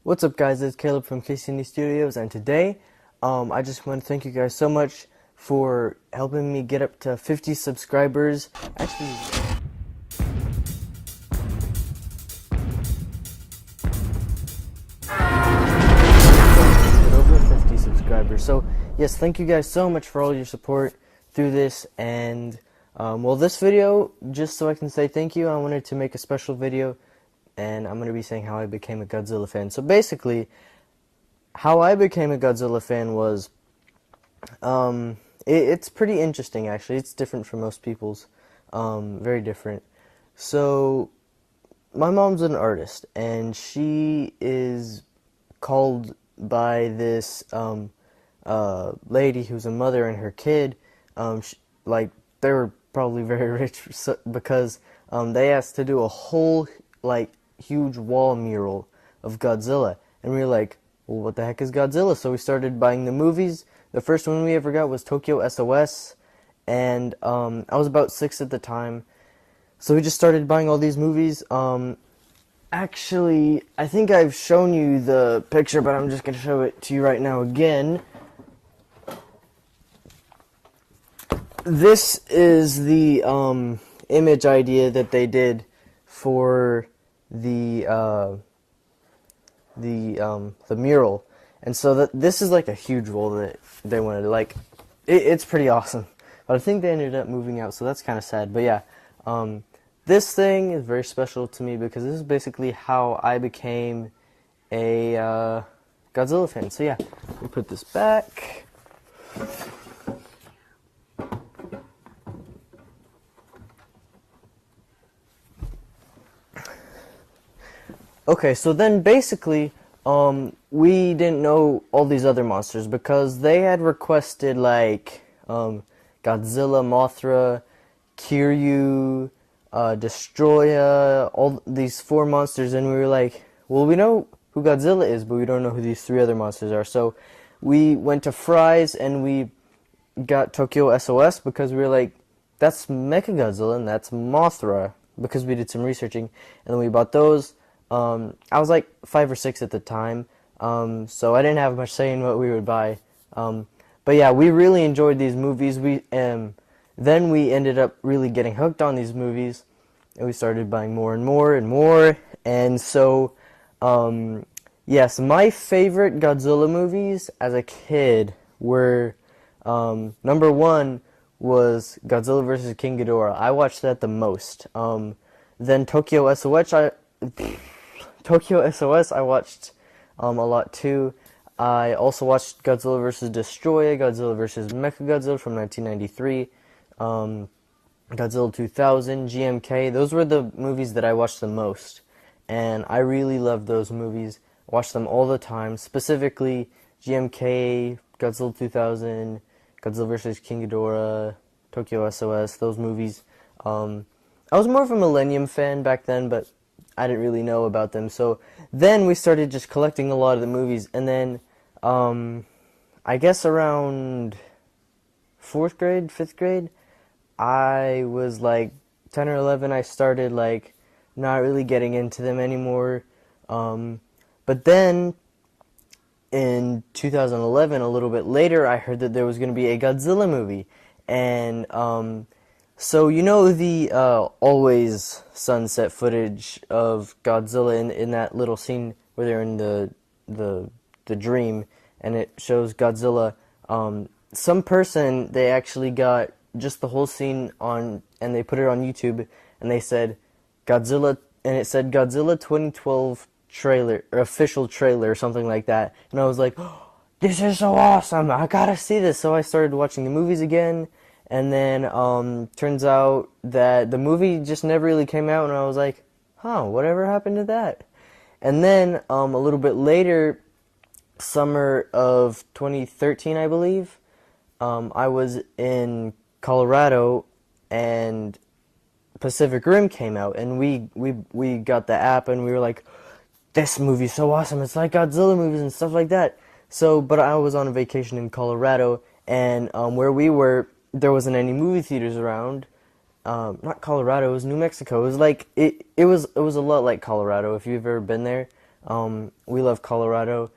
What's up, guys? It's Caleb from KCND Studios, and today I just want to thank you guys so much for helping me get up to 50 subscribers. Actually, get over 50 subscribers. So yes, thank you guys so much for all your support through this. And well, this video, just so I can say thank you, I wanted to make a special video, and I'm going to be saying how I became a Godzilla fan. So basically, how I became a Godzilla fan was, it's pretty interesting actually. It's different from most people's, very different. So, my mom's an artist, and she is called by this, lady who's a mother and her kid, like, they were probably very rich because, they asked to do a whole, like, huge wall mural of Godzilla, and we were like, well, what the heck is Godzilla? So we started buying the movies. The first one we ever got was Tokyo SOS, and I was about 6 at the time, so we just started buying all these movies. Actually, I think I've shown you the picture, but I'm just going to show it to you right now again. This is the image idea that they did for the mural, and so this is like a huge wall that they wanted. Like, it's pretty awesome, but I think they ended up moving out, so that's kind of sad. But yeah, this thing is very special to me because this is basically how I became a Godzilla fan. So yeah, we put this back. Okay, so then basically, we didn't know all these other monsters because they had requested, like, Godzilla, Mothra, Kiryu, Destroya, all these 4 monsters, and we were like, well, we know who Godzilla is, but we don't know who these 3 other monsters are. So we went to Fry's and we got Tokyo SOS because we were like, that's Mechagodzilla and that's Mothra, because we did some researching, and then we bought those. I was like 5 or 6 at the time, so I didn't have much say in what we would buy. But yeah, we really enjoyed these movies. Then we ended up really getting hooked on these movies, and we started buying more and more and more. And so, yes, my favorite Godzilla movies as a kid were, number 1 was Godzilla vs. King Ghidorah. I watched that the most. Then Tokyo SOS I watched a lot too. I also watched Godzilla vs. Destroya, Godzilla vs. Mechagodzilla from 1993, Godzilla 2000, GMK. Those were the movies that I watched the most, and I really loved those movies. Watched them all the time, specifically GMK, Godzilla 2000, Godzilla vs. King Ghidorah, Tokyo SOS, those movies. I was more of a Millennium fan back then, but I didn't really know about them. So then we started just collecting a lot of the movies, and then I guess around 4th grade, 5th grade, I was like 10 or 11, I started like not really getting into them anymore. But then in 2011, a little bit later, I heard that there was going to be a Godzilla movie, and so you know the always sunset footage of Godzilla in that little scene where they're in the dream, and it shows Godzilla. Some person, they actually got just the whole scene on, and they put it on YouTube, and they said Godzilla, and it said Godzilla 2012 trailer, or official trailer, or something like that. And I was like, oh, this is so awesome! I gotta see this. So I started watching the movies again. And then, turns out that the movie just never really came out, and I was like, huh, whatever happened to that? And then, a little bit later, summer of 2013, I believe, I was in Colorado, and Pacific Rim came out, and we got the app, and we were like, this movie's so awesome, it's like Godzilla movies and stuff like that. So, but I was on a vacation in Colorado, and, where we were, there wasn't any movie theaters around. Not Colorado, it was New Mexico. It was like, it was a lot like Colorado, if you've ever been there. We love Colorado,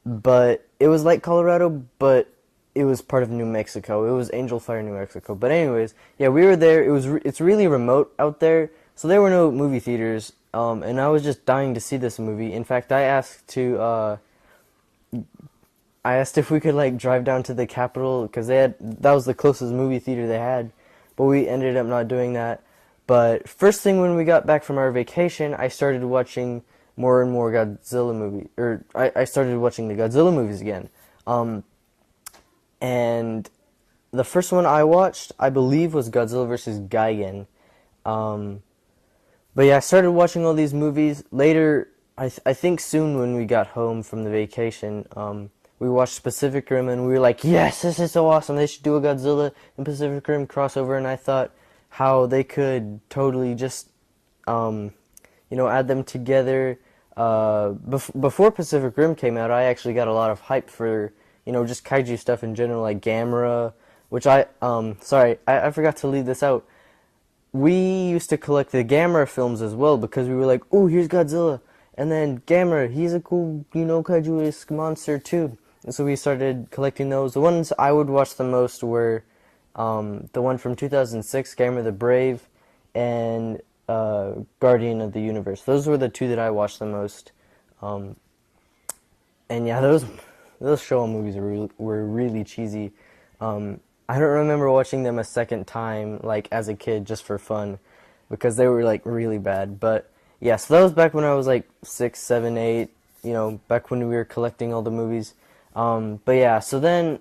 but it was like Colorado, but it was part of New Mexico. It was Angel Fire, New Mexico. But anyways, yeah, we were there. It's really remote out there, so there were no movie theaters. And I was just dying to see this movie. In fact, I asked if we could like drive down to the Capitol because that was the closest movie theater they had, but we ended up not doing that. But first thing when we got back from our vacation, I started watching more and more Godzilla movies, or I started watching the Godzilla movies again. And the first one I watched, I believe, was Godzilla vs. Gigan. But yeah, I started watching all these movies. Later, I think soon when we got home from the vacation, we watched Pacific Rim and we were like, yes, this is so awesome. They should do a Godzilla and Pacific Rim crossover. And I thought how they could totally just, add them together. Before Pacific Rim came out, I actually got a lot of hype for, just kaiju stuff in general, like Gamera, which I forgot to leave this out. We used to collect the Gamera films as well because we were like, oh, here's Godzilla. And then Gamera, he's a cool, kaiju-esque monster too. And so we started collecting those. The ones I would watch the most were the one from 2006, Gamera the Brave, and Guardian of the Universe. Those were the two that I watched the most. And yeah, those Showa movies were really cheesy. I don't remember watching them a second time, like, as a kid, just for fun, because they were, like, really bad. But, yeah, so that was back when I was, like, 6, 7, 8, back when we were collecting all the movies. But, yeah, so then,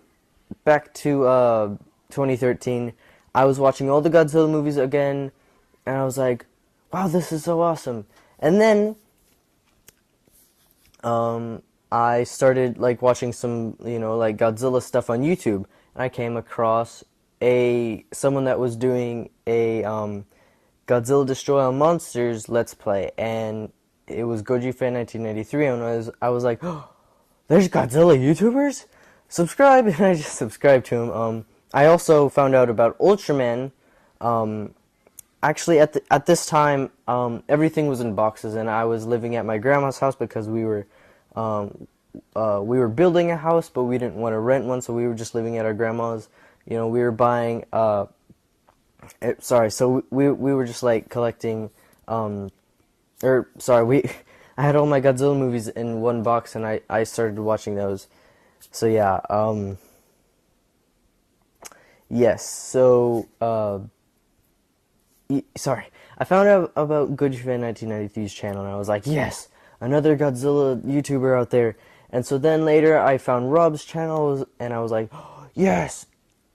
back to 2013, I was watching all the Godzilla movies again, and I was like, wow, this is so awesome. And then, I started, like, watching some, like, Godzilla stuff on YouTube. And I came across someone that was doing a Godzilla Destroy All Monsters Let's Play, and it was Goji Fan 1993, and I was like, oh, there's Godzilla YouTubers? Subscribe, and I just subscribed to him. I also found out about Ultraman. Actually, at this time, everything was in boxes, and I was living at my grandma's house because we were building a house, but we didn't want to rent one, so we were just living at our grandma's. We were buying, so we were just, like, collecting, I had all my Godzilla movies in one box, and I started watching those. So, yeah, yes, so, I found out about Goodfan 1993's channel, and I was like, yes, another Godzilla YouTuber out there. And so then later I found Rob's channel, and I was like, oh, yes,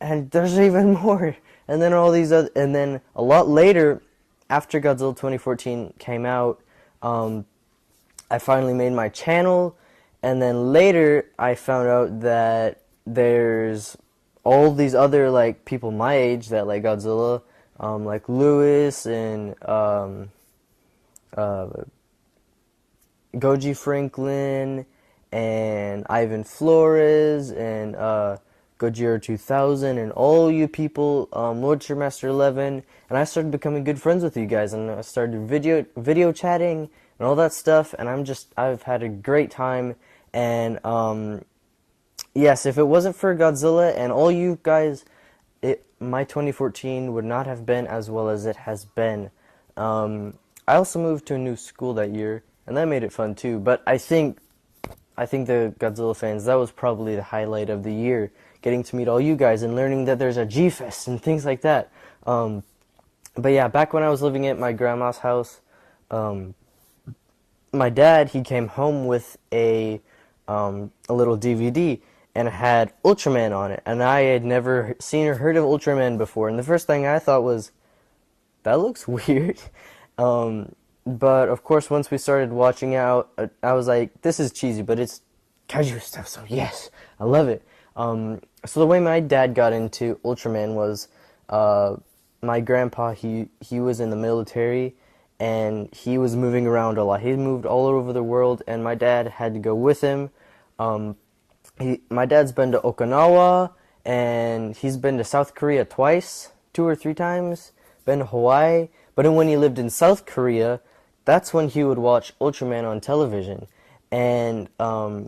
and there's even more. And then and then a lot later, after Godzilla 2014 came out, I finally made my channel, and then later I found out that there's all these other, like, people my age that like Godzilla, like Lewis and Goji Franklin and Ivan Flores and Gojira 2000 and all you people, Lord Master 11, and I started becoming good friends with you guys, and I started video chatting and all that stuff, and I've had a great time. And yes, if it wasn't for Godzilla and all you guys, my 2014 would not have been as well as it has been. I also moved to a new school that year, and that made it fun too. But I think the Godzilla fans, that was probably the highlight of the year, getting to meet all you guys and learning that there's a G-Fest and things like that. But yeah, back when I was living at my grandma's house, my dad, he came home with a little DVD, and it had Ultraman on it, and I had never seen or heard of Ultraman before, and the first thing I thought was, that looks weird. But of course, once we started watching out, I was like, this is cheesy, but it's kaiju stuff, so yes, I love it. So the way my dad got into Ultraman was, my grandpa, he was in the military, and he was moving around a lot. He moved all over the world, and my dad had to go with him. My dad's been to Okinawa, and he's been to South Korea twice, 2 or 3 times, been to Hawaii. But when he lived in South Korea, that's when he would watch Ultraman on television. and my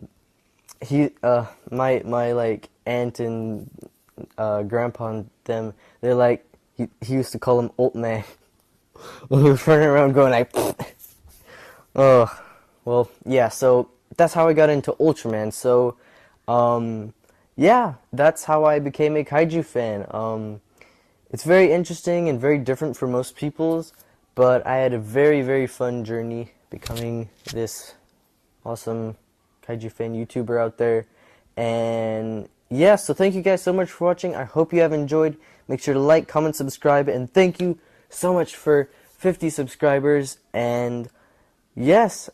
like aunt and grandpa and them, they're like, he used to call him Old Man when he was running around going like, oh, well, yeah. So that's how I got into Ultraman. So, yeah, that's how I became a kaiju fan. It's very interesting and very different for most people's, but I had a very, very fun journey becoming this awesome kaiju fan YouTuber out there. And yeah, so thank you guys so much for watching. I hope you have enjoyed. Make sure to like, comment, subscribe, and thank you so much for 50 subscribers. And yes,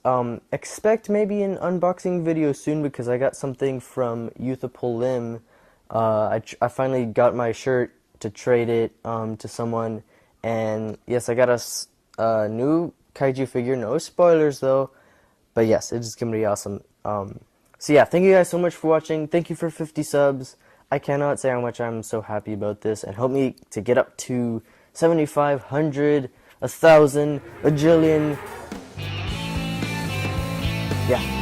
expect maybe an unboxing video soon because I got something from Youthful Lim. I finally got my shirt to trade it to someone, and yes, I got a new kaiju figure. No spoilers though, but yes, it's just gonna be awesome. So yeah, thank you guys so much for watching. Thank you for 50 subs. I cannot say how much I'm so happy about this, and help me to get up to 7,500, 1,000, a jillion. Yeah.